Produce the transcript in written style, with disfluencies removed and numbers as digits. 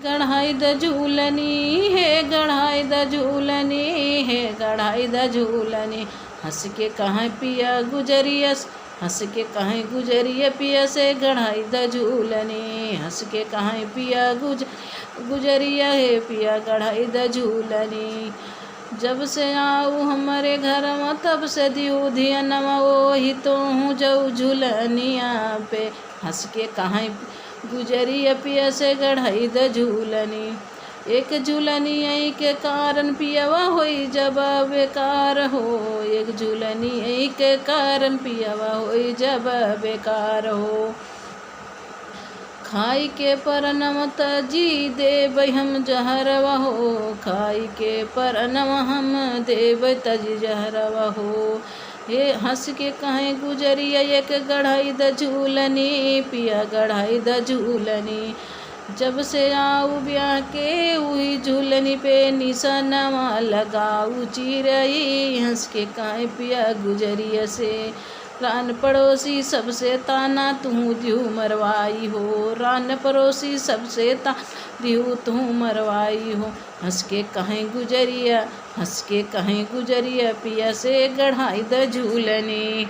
गढ़ाई the झूलनी है, गढ़ाई the झूलनी है, गढ़ाई द झूलनी। हंस के कहाँ पिया गुजरिया, हंस के कहाँ गुजरिया पिया से गढ़ाई द झूलनी। हंस के कहाँ पिया गुजरिया है पिया गढ़ाई द झूलनी। जब से आऊ हमारे घर में तब से दियो धियनवा, वही तो हूँ जाऊ झूलनिया पे। हंस के कहाँ गुजरिया पिया से गढ़ाई द झूलनी। एक झूलनी आई के कारण पियावा होई जब बेकार हो, एक झूलनी आई के कारण पियावा होई जब बेकार हो। खाई के परनम तजी देव हम जहरवा हो, खाई के परनम हम देव तजी जहरवा हो। हे हंस के कहाँ गुजरिया एक गढ़ाई द झूलनी पिया गढ़ाई द झूलनी। जब से आऊ ब्याह के हुई झूलनी पे निशानवा लगाऊ चिरई। हंस के कहाँ पिया गुजरिया से रान पड़ोसी सबसे ताना तू दिहू मरवाई हो, रान पड़ोसी सबसे दिहू तू मरवाई हो। हंस के कहीं गुजरिया, हंस के कहीं गुजरिया पिया से गढ़ाई द झूलनी।